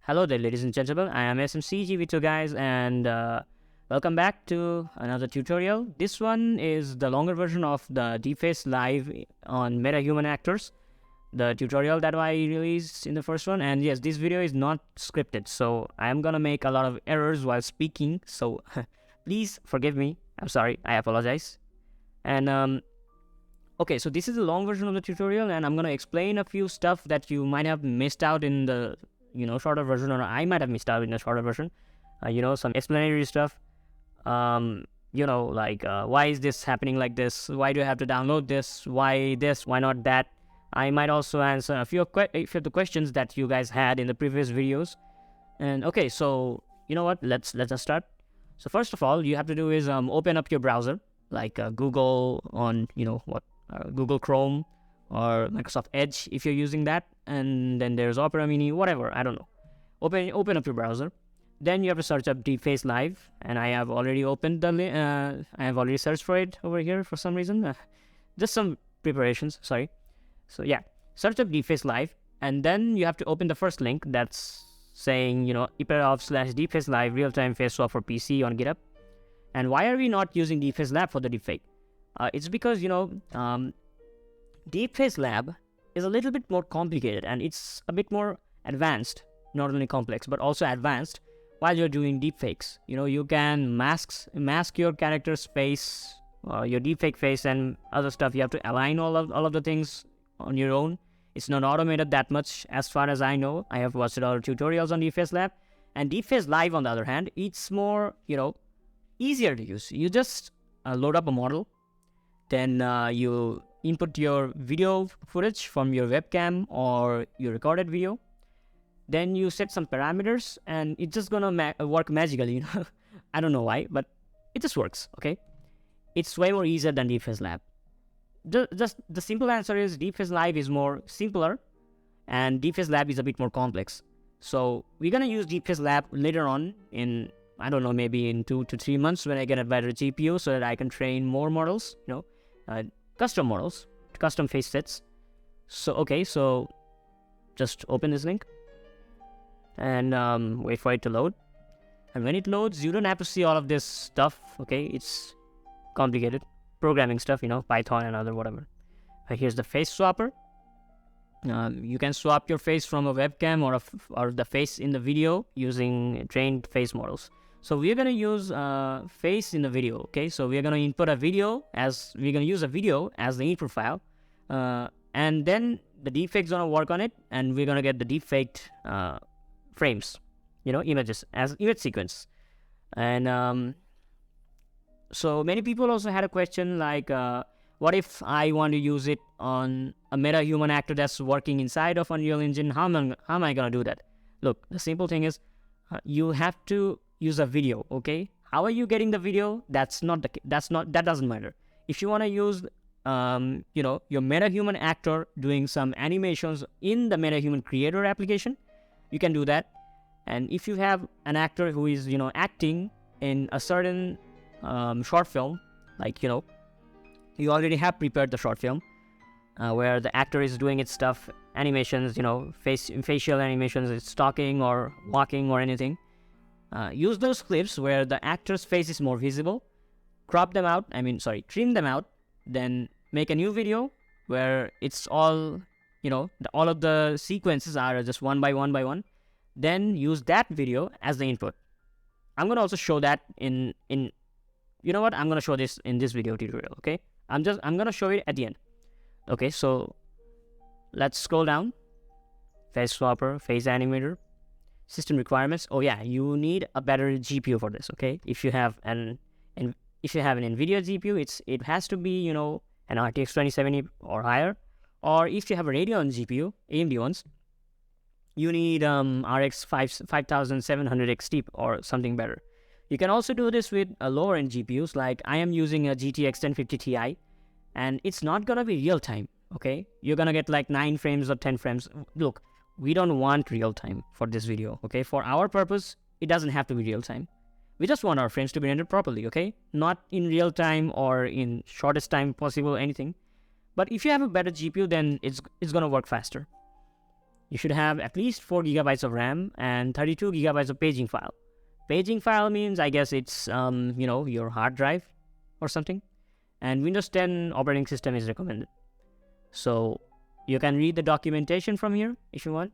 Hello there, ladies and gentlemen. I am SMCG with you guys, and welcome back to another tutorial. This one is the longer version of the Deepfacelive on Metahuman actors, the tutorial that I released in the first one. And yes, this video is not scripted, so I am gonna make a lot of errors while speaking. So please forgive me. I'm sorry. I apologize. And okay, so this is the long version of the tutorial, and I'm gonna explain a few stuff that you might have missed out in the shorter version, or I might have missed out in the shorter version. Some explanatory stuff. Why is this happening like this? Why do I have to download this? Why this? Why not that? I might also answer a few of the questions that you guys had in the previous videos. And okay, so you know what? Let's just start. So first of all, you have to do is open up your browser, like Google on Google Chrome or Microsoft Edge if you're using that, and then there's Opera Mini, whatever, I don't know. Open up your browser. Then you have to search up Deepfacelive, and I have already opened the I have already searched for it over here for some reason. Just some preparations, sorry. So yeah, search up Deepfacelive, and then you have to open the first link that's saying epitoph/Deepfacelive real-time face swap for PC on GitHub. And why are we not using Deepfacelab for the deepfake? It's because Deepfacelab is a little bit more complicated, and it's a bit more advanced, not only complex but also advanced. While you're doing deepfakes, you can mask your character's face, your deepfake face, and other stuff. You have to align all of the things on your own. It's not automated that much, as far as I know. I have watched other tutorials on Deepfacelab, and Deepfacelive, on the other hand, it's more easier to use. You just load up a model, then you input your video footage from your webcam or your recorded video. Then you set some parameters, and it's just gonna work magically. I don't know why, but it just works. Okay, it's way more easier than Deepfacelab. Just the simple answer is Deepfacelive is more simpler, and Deepfacelab is a bit more complex. So we're gonna use Deepfacelab later on in, I don't know, maybe in 2 to 3 months when I get a better GPU, so that I can train more models, custom models, custom face sets. So okay, so just open this link and wait for it to load. And when it loads, you don't have to see all of this stuff. Okay, it's complicated programming stuff, Python and other whatever. Here's the face swapper. You can swap your face from a webcam or the face in the video using trained face models. So we're gonna use face in the video. Okay, so we're gonna input a video we're gonna use a video as the input file, and then the deepfake's gonna work on it, and we're gonna get the deepfaked frames, images as image sequence. And so many people also had a question like, what if I want to use it on a Metahuman actor that's working inside of Unreal Engine? How am I gonna do that? Look, the simple thing is, you have to use a video. Okay, how are you getting the video? That doesn't matter. If you want to use your Metahuman actor doing some animations in the Metahuman creator application, you can do that. And if you have an actor who is acting in a certain short film, like you already have prepared the short film where the actor is doing its stuff, animations, facial animations, it's talking or walking or anything. Use those clips where the actor's face is more visible, trim them out, then make a new video where it's all, all of the sequences are just one by one. Then use that video as the input. I'm going to also show that I'm going to show this in this video tutorial, okay? I'm going to show it at the end. Okay, so let's scroll down. Face swapper, face animator, system requirements. Oh yeah, you need a better GPU for this, okay? If you have an NVIDIA GPU, it has to be, an RTX 2070 or higher. Or if you have a Radeon GPU, AMD ones, you need RX 5700 XT or something better. You can also do this with lower end GPUs, like I am using a GTX 1050 Ti, and it's not gonna be real time. Okay, you're gonna get like 9 frames or 10 frames. Look, we don't want real time for this video. Okay, for our purpose, it doesn't have to be real time. We just want our frames to be rendered properly. Okay, not in real time or in shortest time possible, anything. But if you have a better GPU, then it's gonna work faster. you should have at least 4 gigabytes of RAM and 32 gigabytes of paging file. Paging file means, I guess it's your hard drive or something. And Windows 10 operating system is recommended. So you can read the documentation from here if you want.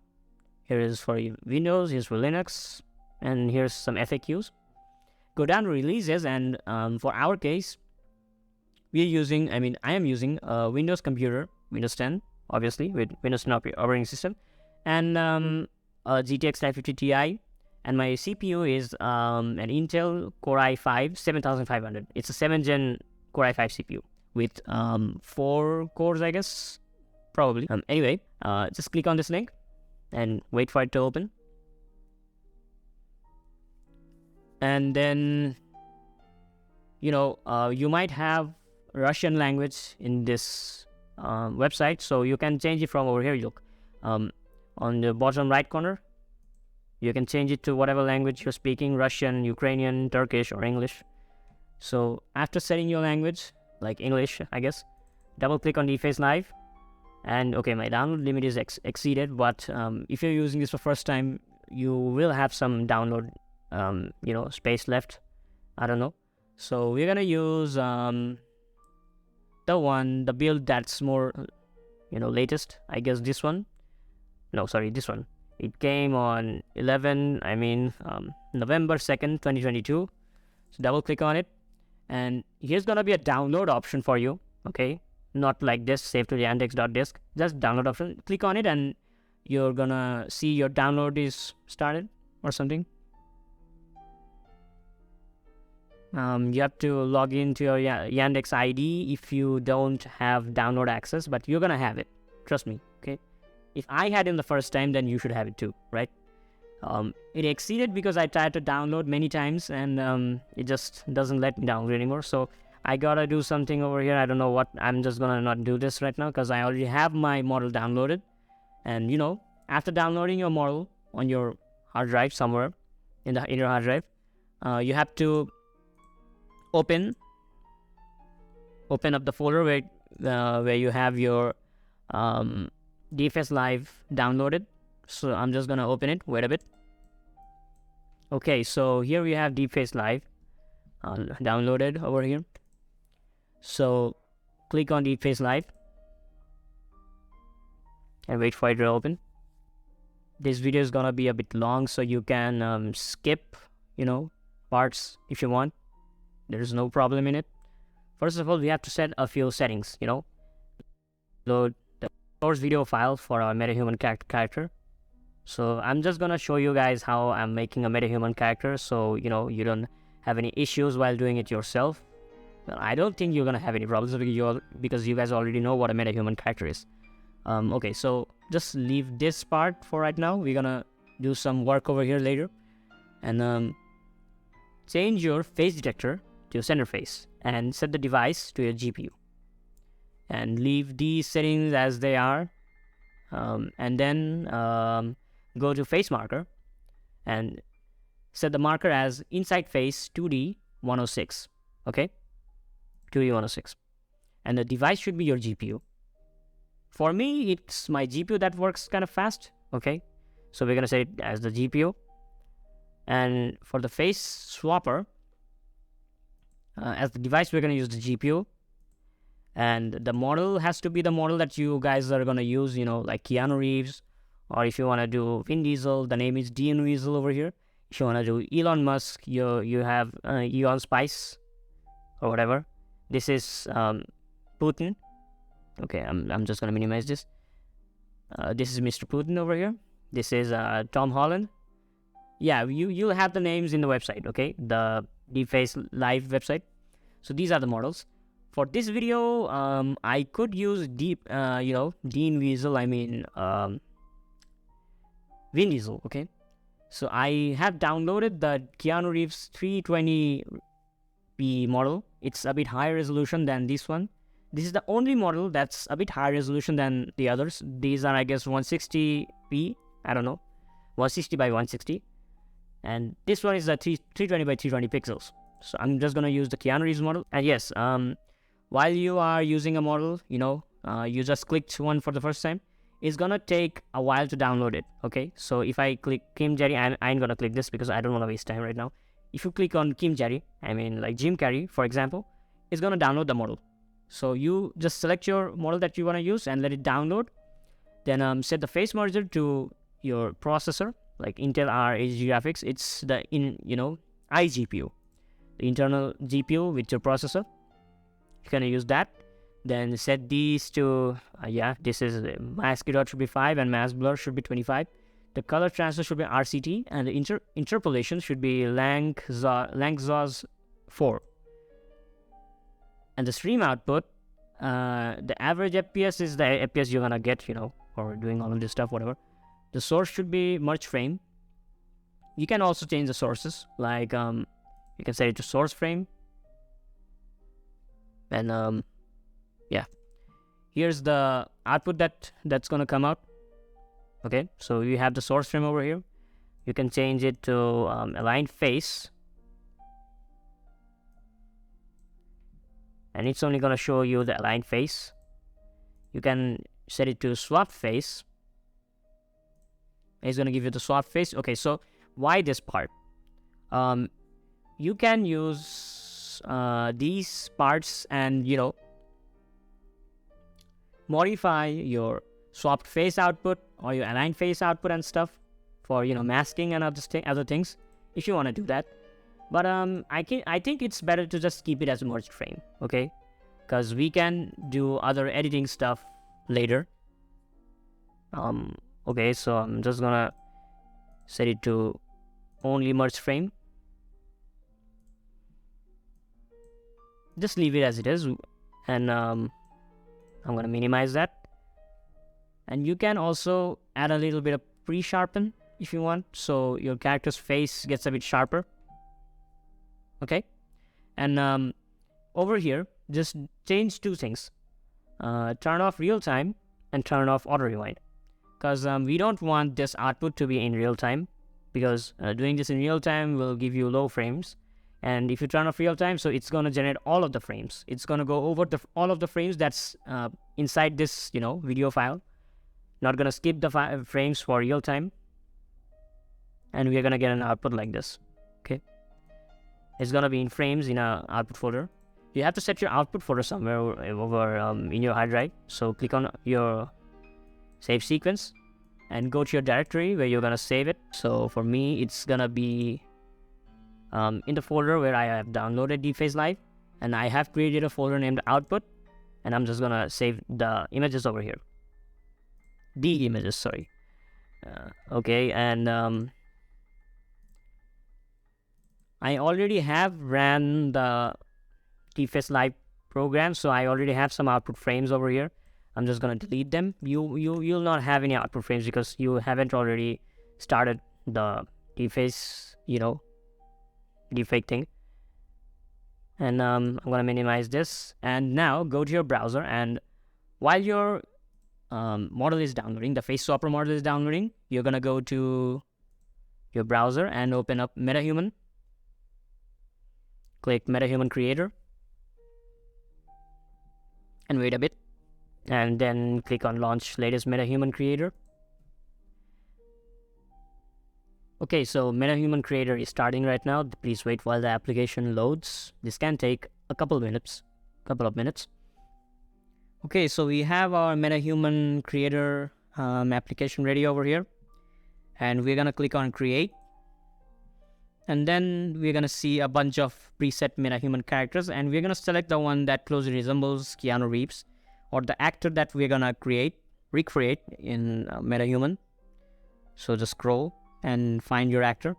Here is for Windows, here's for Linux, and here's some FAQs. Go down to releases, and for our case, I am using a Windows computer, Windows 10, obviously, with Windows 10 operating system, and a GTX 950 Ti, and my CPU is an Intel Core i5 7500. It's a 7th gen Core i5 CPU with 4 cores, I guess, probably. Anyway, just click on this link and wait for it to open. And then, you might have Russian language in this website, so you can change it from over here. Look, on the bottom right corner, you can change it to whatever language you're speaking: Russian, Ukrainian, Turkish, or English. So after setting your language, like English, I guess, double click on Deepfacelive. And okay, my download limit is exceeded, but if you're using this for first time, you will have some download space left. I don't know. So we're gonna use the build that's more latest, I guess. This one. No, sorry, this one. It came on November 2nd, 2022. So double click on it, and here's gonna be a download option for you. Okay, not like this, save to yandex.disk, just download option. Click on it, and you're gonna see your download is started or something. You have to log into your Yandex ID if you don't have download access, but you're gonna have it. Trust me, okay? If I had it the first time, then you should have it too, right? It exceeded because I tried to download many times, and it just doesn't let me download anymore. So I gotta do something over here. I don't know what. I'm just gonna not do this right now because I already have my model downloaded. And after downloading your model on your hard drive somewhere in your hard drive, you have to open up the folder where you have your Deepfacelive downloaded. So I'm just gonna open it. Wait a bit. Okay, so here we have Deepfacelive downloaded over here. So click on Deepfacelive and wait for it to open. This video is gonna be a bit long, so you can skip parts if you want. There's no problem in it. First of all, we have to set a few settings. Load the source video file for our Metahuman character. So I'm just gonna show you guys how I'm making a Metahuman character, so you don't have any issues while doing it yourself. Well, I don't think you're gonna have any problems because you guys already know what a Metahuman character is. Okay, so just leave this part for right now. We're gonna do some work over here later, and change your face detector to center face and set the device to your GPU, and leave these settings as they are, and then go to face marker and set the marker as inside face 2D 106. Okay, 2D 106, and the device should be your GPU. For me, it's my GPU that works kind of fast. Okay, so we're gonna set it as the GPU, and for the face swapper, as the device, we're gonna use the GPU, and the model has to be the model that you guys are gonna use. Like Keanu Reeves, or if you wanna do Vin Diesel, the name is Dean Weasel over here. If you wanna do Elon Musk, you have Elon Spice or whatever. This is Putin. Okay, I'm just gonna minimize this. This is Mr. Putin over here. This is Tom Holland. Yeah, you'll have the names in the website. Okay, the Deepfacelive website. So these are the models. For this video, I could use Dean Weasel. Vin Diesel. Okay, so I have downloaded the Keanu Reeves 320p model. It's a bit higher resolution than this one. This is the only model that's a bit higher resolution than the others. These are, I guess, 160p. I don't know, 160 by 160. And this one is a 320 by 320 pixels. So I'm just gonna use the Keanu Reeves model. And yes, while you are using a model, you just clicked one for the first time, it's gonna take a while to download it. Okay, so if I click Kim Jerry, I ain't gonna click this because I don't want to waste time right now. If you click on Kim Jerry, I mean like Jim Carrey for example, it's gonna download the model. So you just select your model that you want to use and let it download. Then set the face merger to your processor, like Intel RHG graphics. It's the iGPU, the internal GPU with your processor. You're gonna use that. Then set these to this is mask erode should be 5 and mask blur should be 25. The color transfer should be RCT, and the interpolation should be Langzos 4. And the stream output, the average FPS is the FPS you're gonna get, for doing all of this stuff, whatever. The source should be merge frame. You can also change the sources, like you can set it to source frame. And here's the output that's gonna come out. Okay, so you have the source frame over here. You can change it to align face, and it's only gonna show you the aligned face. You can set it to swap face. It's gonna give you the swap face. Okay, so why this part? You can use these parts and modify your swapped face output or your aligned face output and stuff for masking and other things if you want to do that. But I think it's better to just keep it as a merged frame, okay? Because we can do other editing stuff later. Okay, so I'm just gonna set it to only merged frame. Just leave it as it is, and I'm gonna minimize that. And you can also add a little bit of pre-sharpen if you want, so your character's face gets a bit sharper. Okay, and over here, just change two things: turn off real time and turn off auto rewind, because we don't want this output to be in real time, because doing this in real time will give you low frames. And if you turn off real time, so it's gonna generate all of the frames. It's gonna go over all of the frames that's inside this video file. Not gonna skip the frames for real time, and we're gonna get an output like this. Okay, it's gonna be in frames in a output folder. You have to set your output folder somewhere over in your hard drive. So click on your save sequence and go to your directory where you're gonna save it. So for me, it's gonna be in the folder where I have downloaded Deepfacelive, and I have created a folder named output, and I'm just gonna save the images over here. The images, sorry. Okay, and I already have ran the Deepfacelive program, so I already have some output frames over here. I'm just gonna delete them. You'll not have any output frames because you haven't already started the deepfake thing. And I'm gonna minimize this, and now go to your browser, and while your model is downloading, the face swapper model is downloading, you're gonna go to your browser and open up Metahuman. Click Metahuman Creator and wait a bit, and then click on Launch Latest Metahuman Creator. Okay, so Metahuman Creator is starting right now. Please wait while the application loads. This can take a couple of minutes. Okay, so we have our Metahuman Creator application ready over here, and we're gonna click on Create, and then we're gonna see a bunch of preset Metahuman characters, and we're gonna select the one that closely resembles Keanu Reeves, or the actor that we're gonna recreate in Metahuman. So just scroll and find your actor.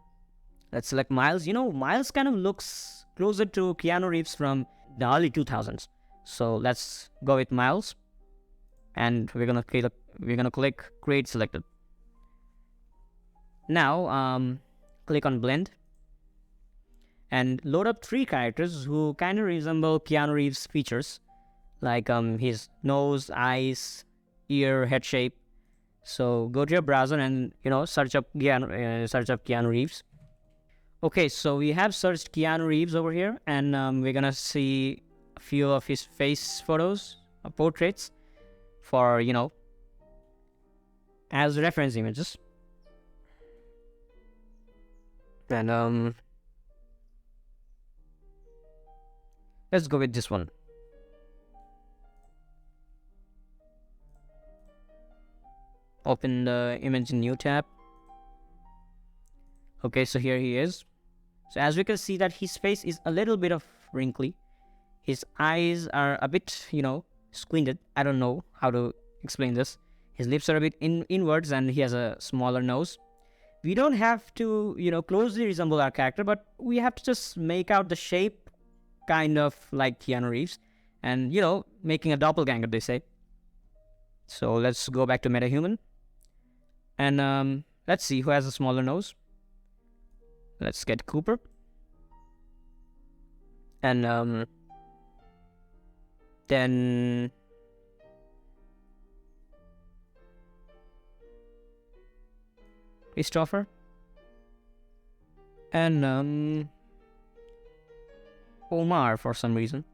Let's select Miles. Miles kind of looks closer to Keanu Reeves from the early 2000s. So let's go with Miles, and we're gonna click Create Selected. Now click on Blend and load up 3 characters who kind of resemble Keanu Reeves' features, like his nose, eyes, ear, head shape. So go to your browser and search up Keanu Reeves. Okay, so we have searched Keanu Reeves over here, and we're gonna see a few of his face photos, portraits, for as reference images. And let's go with this one. Open the image in new tab. Okay, so here he is. So as we can see that his face is a little bit of wrinkly. His eyes are a bit, squinted. I don't know how to explain this. His lips are a bit inwards and he has a smaller nose. We don't have to, closely resemble our character, but we have to just make out the shape kind of like Keanu Reeves. And, making a doppelganger, they say. So let's go back to Metahuman. And let's see who has a smaller nose. Let's get Cooper. And then Christopher. And Omar for some reason.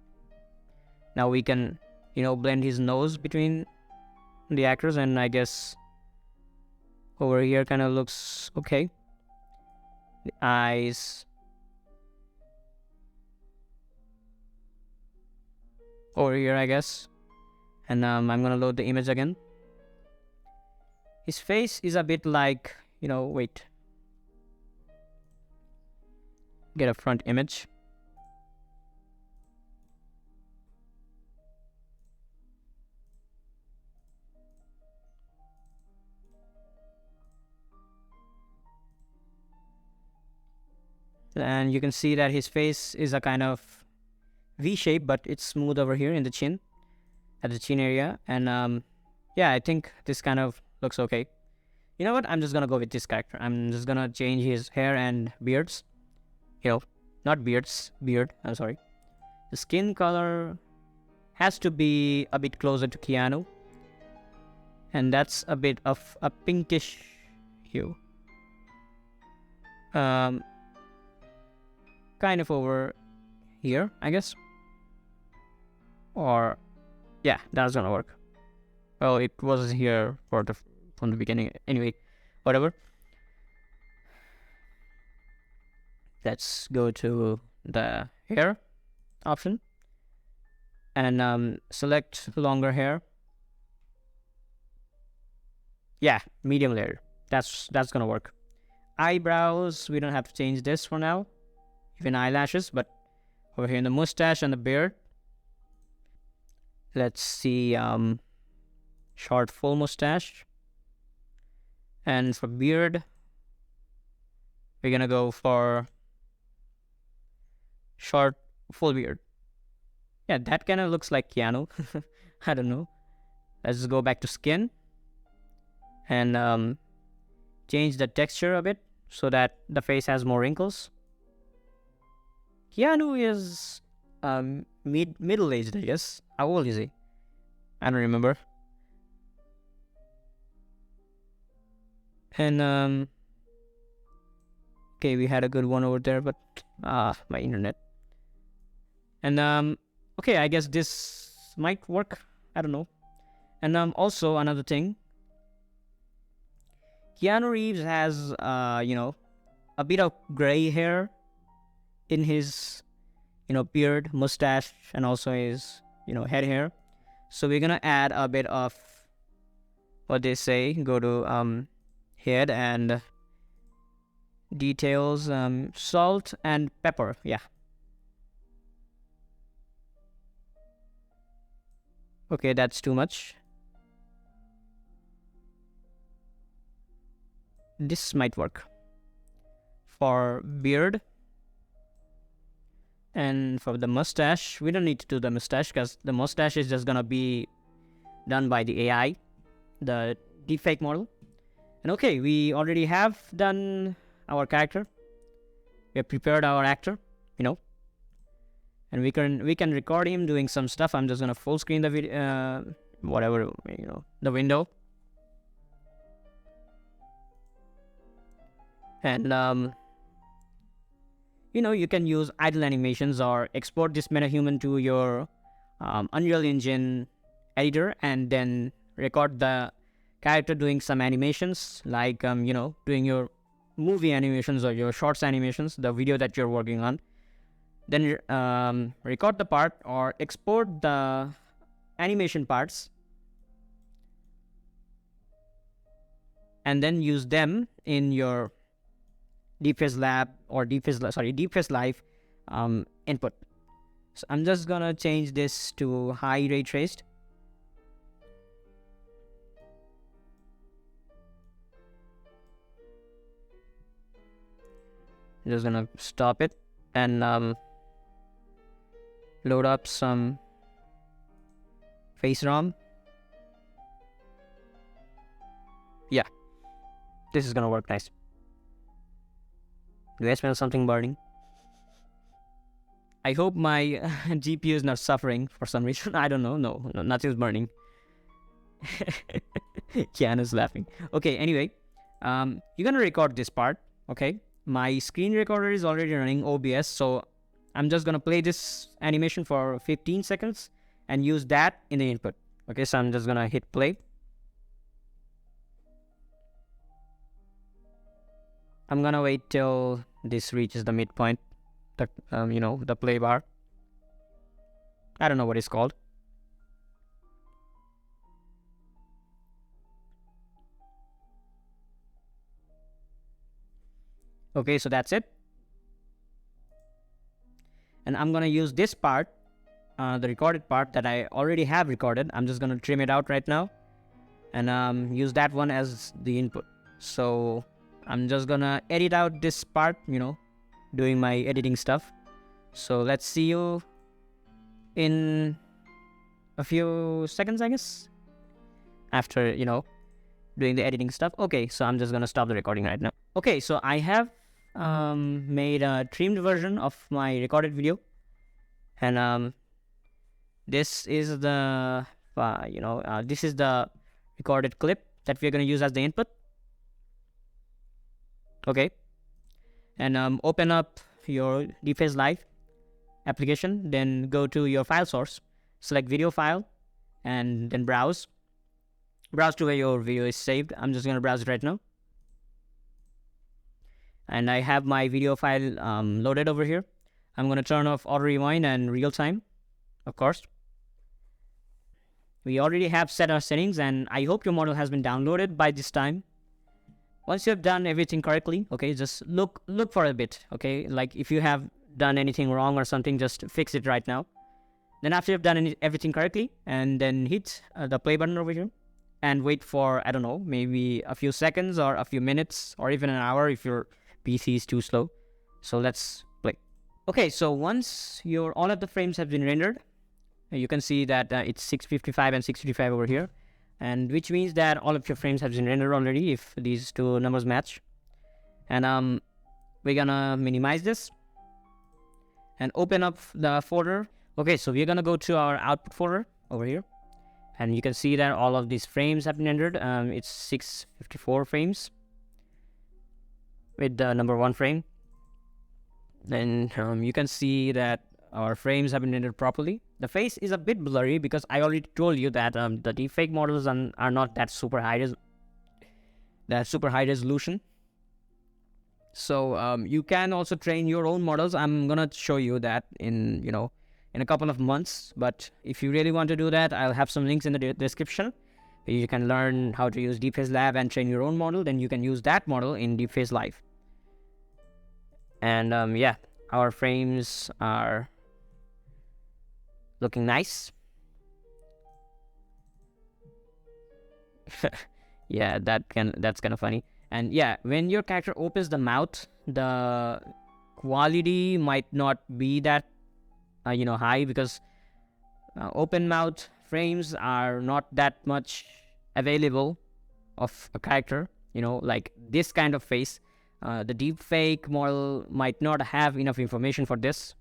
Now we can, blend his nose between the actors, and I guess over here kind of looks okay. The eyes. Over here, I guess. And I'm gonna load the image again. His face is a bit like, wait. Get a front image. And you can see that his face is a kind of V shape, but it's smooth over here in the chin, at the chin area. And yeah, I think this kind of looks okay. You know what? I'm just gonna go with this character. I'm just gonna change his hair and beards. Not beards, beard. I'm sorry. The skin color has to be a bit closer to Keanu, and that's a bit of a pinkish hue. Kind of over here, I guess. Or yeah, that's gonna work. Well, it was here from the beginning. Anyway, whatever. Let's go to the hair option and select longer hair. Yeah, medium layer. That's gonna work. Eyebrows, we don't have to change this for now. Even eyelashes, but over here in the mustache and the beard, let's see, short full mustache. And for beard, we're gonna go for short full beard. Yeah, that kind of looks like Keanu. I don't know. Let's go back to skin and change the texture a bit so that the face has more wrinkles. Keanu is middle-aged, I guess. How old is he? I don't remember. And okay, we had a good one over there, but my internet. And okay, I guess this might work. I don't know. And also another thing, Keanu Reeves has a bit of gray hair in his beard, mustache, and also his head hair. So we're gonna add a bit of what they say. Go to head and details, salt and pepper. Yeah. Okay, that's too much. This might work. For beard and for the mustache, we don't need to do the mustache because the mustache is just gonna be done by the AI, the deepfake model. And okay, we already have done our character. We have prepared our actor, and we can record him doing some stuff. I'm just gonna full screen the video, whatever, the window. And you can use idle animations or export this Metahuman to your Unreal Engine editor and then record the character doing some animations, like doing your movie animations or your shorts animations, the video that you're working on, then record the part or export the animation parts and then use them in your Deepfacelab or Deepfacelive input. So I'm just gonna change this to high ray traced. I'm just gonna stop it and load up some face ROM. Yeah, this is gonna work nice. Do I smell something burning? I hope my GPU is not suffering for some reason. I don't know. No, nothing's burning. Kiana's laughing. Okay, anyway, you're gonna record this part. Okay, my screen recorder is already running OBS, so I'm just gonna play this animation for 15 seconds and use that in the input. Okay, so I'm just gonna hit play. I'm gonna wait till this reaches the midpoint, the play bar. I don't know what it's called. Okay, so that's it. And I'm gonna use this part, the recorded part that I already have recorded. I'm just gonna trim it out right now and use that one as the input. So I'm just gonna edit out this part, doing my editing stuff. So let's see you in a few seconds, I guess, after, doing the editing stuff. Okay, so I'm just gonna stop the recording right now. Okay, so I have made a trimmed version of my recorded video, and this is the this is the recorded clip that we're gonna use as the input. Okay, and open up your Deepfacelive application, then go to your file source, select video file, and then browse to where your video is saved. I'm just gonna browse it right now, and I have my video file loaded over here. I'm gonna turn off auto rewind and real time, of course. We already have set our settings, and I hope your model has been downloaded by this time. Once you have done everything correctly, okay, just look for a bit, okay? Like if you have done anything wrong or something, just fix it right now. Then after you've done everything correctly, and then hit the play button over here and wait for, I don't know, maybe a few seconds or a few minutes or even an hour if your PC is too slow. So let's play. Okay, so once all of the frames have been rendered, you can see that it's 655 and 655 over here, and which means that all of your frames have been rendered already if these two numbers match. And we're gonna minimize this and open up the folder. Okay, so we're gonna go to our output folder over here, and you can see that all of these frames have been rendered. It's 654 frames with the number 1 frame. Then you can see that our frames have been rendered properly. The face is a bit blurry because I already told you that the deepfake models are not that super high resolution. So you can also train your own models. I'm gonna show you that in a couple of months. But if you really want to do that, I'll have some links in the description. You can learn how to use Deepfacelab and train your own model. Then you can use that model in Deepfacelive. And yeah, our frames are looking nice. Yeah, that's kind of funny. And yeah, when your character opens the mouth, the quality might not be that high, because open mouth frames are not that much available of a character, like this kind of face. The deepfake model might not have enough information for this,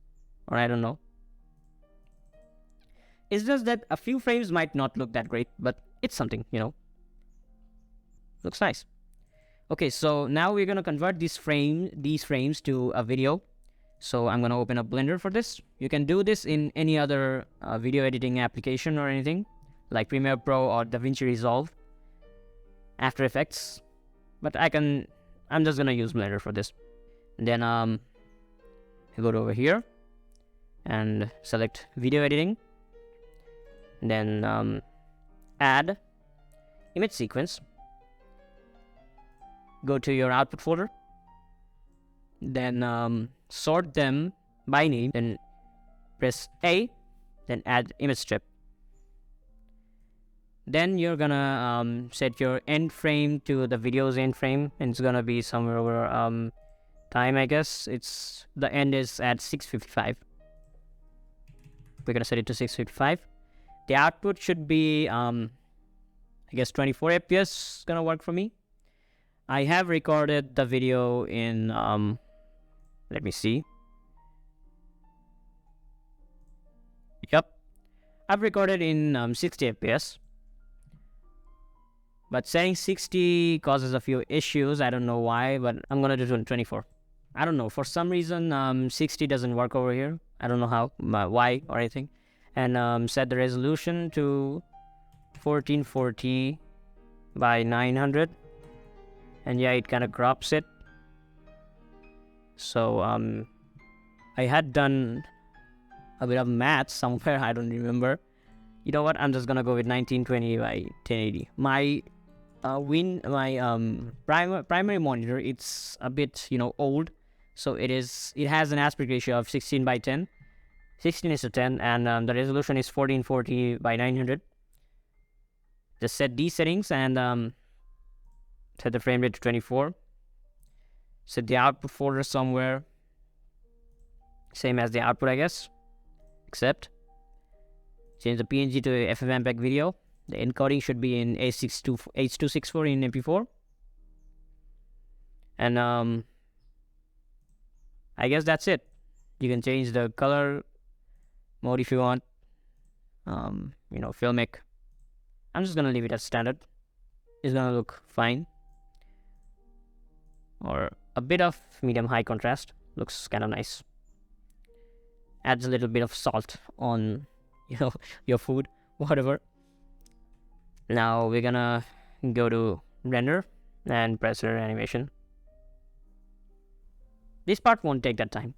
or I don't know. It's just that a few frames might not look that great, but it's something, looks nice. Okay, so now we're gonna convert these frames to a video. So I'm gonna open up Blender for this. You can do this in any other video editing application or anything, like Premiere Pro or DaVinci Resolve. After Effects, but I'm just gonna use Blender for this. And then you go to over here and select video editing, and then add image sequence. Go to your output folder, then sort them by name, then press A, then add image strip. Then you're gonna set your end frame to the video's end frame, and it's gonna be somewhere over time, I guess. The end is at 655. We're gonna set it to 655. The output should be I guess 24 FPS gonna work for me. I have recorded the video in let me see. Yep, I've recorded in 60 FPS. But setting 60 causes a few issues. I don't know why, but I'm gonna do 24. I don't know, for some reason 60 doesn't work over here. I don't know how, why or anything. And set the resolution to 1440 by 900. And yeah, it kind of crops it. So I had done a bit of math somewhere, I don't remember. You know what, I'm just gonna go with 1920 by 1080. My primary monitor, it's a bit old, so it has an aspect ratio of 16 by 10, 16:10, and the resolution is 1440 by 900. Just set these settings and set the frame rate to 24. Set the output folder somewhere same as the output, I guess. Accept. Change the PNG to FFmpeg video. The encoding should be in H.264 in MP4. And I guess that's it. You can change the color mode if you want. Filmic. I'm just gonna leave it as standard. It's gonna look fine. Or a bit of medium high contrast. Looks kind of nice. Adds a little bit of salt on your food, whatever. Now we're gonna go to render and press render animation. This part won't take that time.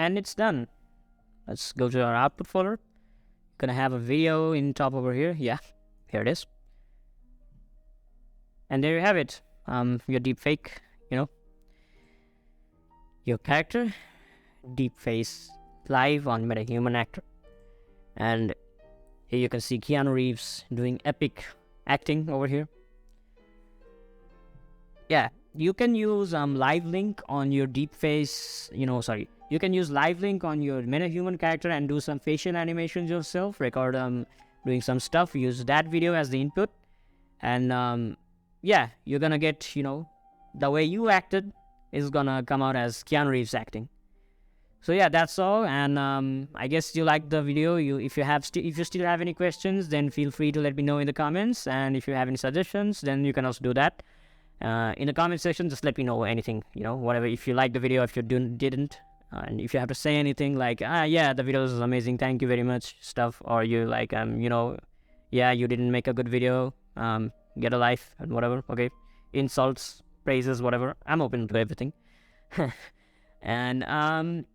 And it's done. Let's go to our output folder. Gonna have a video in top over here. Yeah, here it is. And there you have it. Your deepfake, your character, Deepfacelive on Metahuman actor. And here you can see Keanu Reeves doing epic acting over here. Yeah, you can use Livelink on your Deepface, you can use Livelink on your Metahuman character and do some facial animations yourself, record doing some stuff, use that video as the input, and yeah, you're gonna get, the way you acted is gonna come out as Keanu Reeves acting. So yeah, that's all. And I guess you liked the video. If you still have any questions, then feel free to let me know in the comments. And if you have any suggestions, then you can also do that in the comment section. Just let me know anything, whatever. If you like the video, if you didn't, and if you have to say anything like, yeah, the video is amazing, thank you very much, stuff, or you like, yeah, you didn't make a good video, get a life and whatever. Okay, insults, praises, whatever. I'm open to everything. And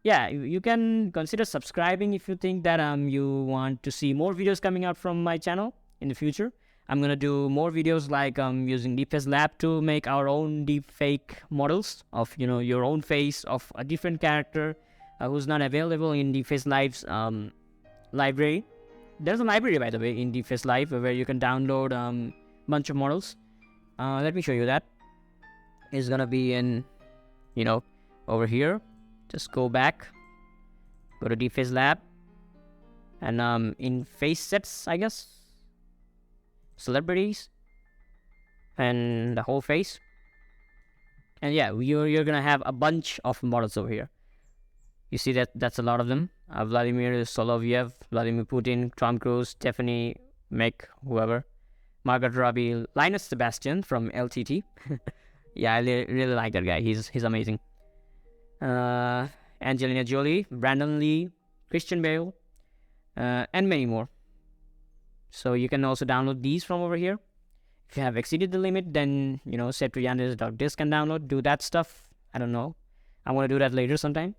yeah, you can consider subscribing if you think that you want to see more videos coming out from my channel in the future. I'm gonna do more videos like using Deepfacelab to make our own deepfake models of your own face of a different character who's not available in Deepfacelive's library. There's a library, by the way, in Deepfacelive where you can download bunch of models. Let me show you that. It's gonna be in over here. Just go back, go to Deepfacelab, and in face sets, I guess, celebrities, and the whole face. And yeah, you're gonna have a bunch of models over here. You see that's a lot of them. Vladimir Soloviev, Vladimir Putin, Tom Cruise, Stephanie, Meg, whoever, Margot Robbie, Linus Sebastian from LTT. Yeah, I really like that guy. He's amazing. Angelina Jolie, Brandon Lee, Christian Bale, and many more. So you can also download these from over here. If you have exceeded the limit, then save to Yandex.disk and download. Do that stuff. I don't know. I'm gonna do that later sometime.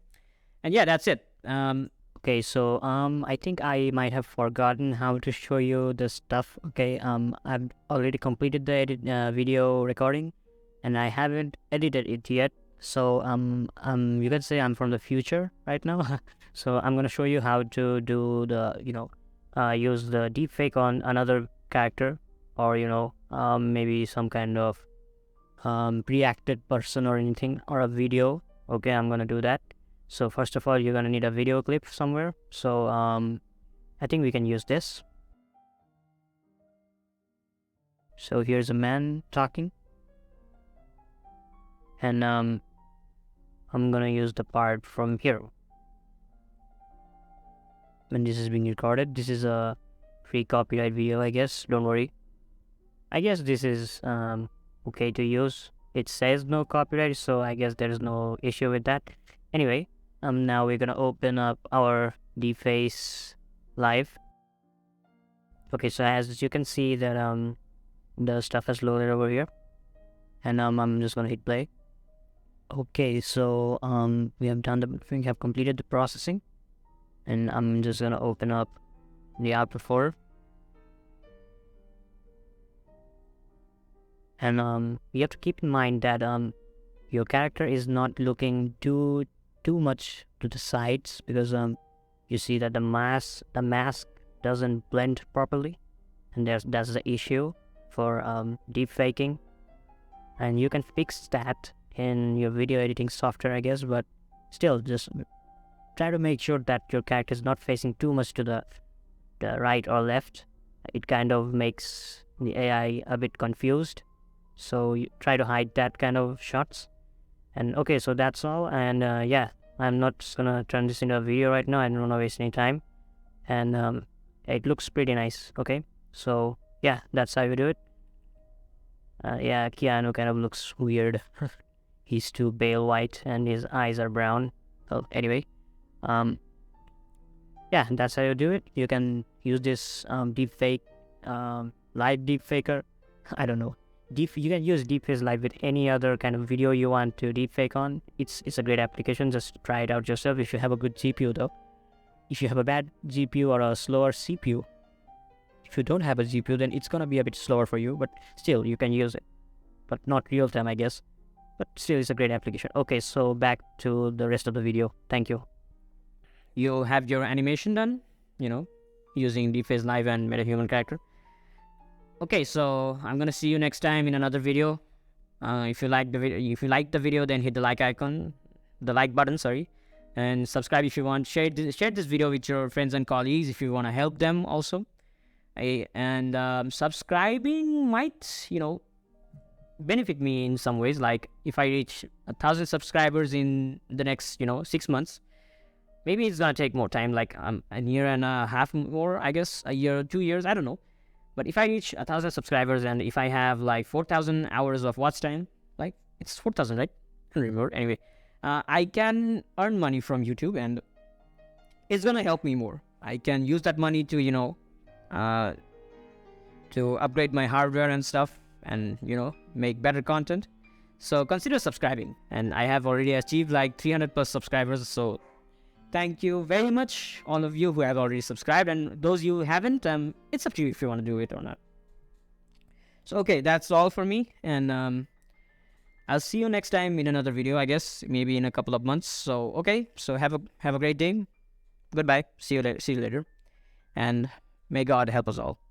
And yeah, that's it. Okay, so I think I might have forgotten how to show you the stuff. Okay, I've already completed the video recording, and I haven't edited it yet. So you can say I'm from the future right now. So I'm gonna show you how to do the use the deepfake on another character, or maybe some kind of pre-acted person or anything, or a video. Okay, I'm gonna do that. So first of all, you're gonna need a video clip somewhere. So I think we can use this. So here's a man talking, and I'm gonna use the part from here when this is being recorded. This is a free copyright video, I guess. Don't worry. I guess this is okay to use. It says no copyright, so I guess there is no issue with that. Anyway, now we're gonna open up our Deepfacelive. Okay, so as you can see that the stuff has loaded over here, and I'm just gonna hit play. Okay, so we have completed the processing, and I'm just gonna open up the Output folder, and you have to keep in mind that your character is not looking too much to the sides, because you see that the mask doesn't blend properly, and that's the issue for deepfaking, and you can fix that in your video editing software, I guess. But still, just try to make sure that your character is not facing too much to the right or left. It kind of makes the AI a bit confused, so you try to hide that kind of shots. And okay, so that's all. And yeah, I'm not just gonna turn this into a video right now. I don't wanna waste any time, and it looks pretty nice. Okay, so yeah, that's how you do it. Yeah, Keanu kind of looks weird. He's too pale white and his eyes are brown. Oh, anyway, yeah, that's how you do it. You can use this deepfake, live deepfaker. I don't know. You can use Deepfacelive with any other kind of video you want to deepfake on. It's a great application. Just try it out yourself if you have a good GPU though. If you have a bad GPU or a slower CPU, if you don't have a GPU, then it's gonna be a bit slower for you, but still you can use it. But not real time, I guess. But still, it's a great application. Okay, so back to the rest of the video. Thank you. You have your animation done, using Deepfacelive and Metahuman character. Okay, so I'm gonna see you next time in another video. If you like the video, then hit the like button, sorry, and subscribe if you want. Share this video with your friends and colleagues if you want to help them also. And subscribing might, benefit me in some ways. Like if I reach 1,000 subscribers in the next, 6 months, Maybe it's gonna take more time, like a year and a half more, I guess, a year, 2 years, I don't know. But if I reach 1,000 subscribers and if I have like 4,000 hours of watch time, like it's 4,000, right? I don't remember. Anyway, I can earn money from YouTube, and it's gonna help me more. I can use that money to, to upgrade my hardware and stuff, and make better content. So consider subscribing, and I have already achieved like 300 plus subscribers. So thank you very much, all of you who have already subscribed, and those you haven't, it's up to you if you want to do it or not. So okay, that's all for me, and I'll see you next time in another video, I guess, maybe in a couple of months. So okay, so have a great day. Goodbye. See you later, and may God help us all.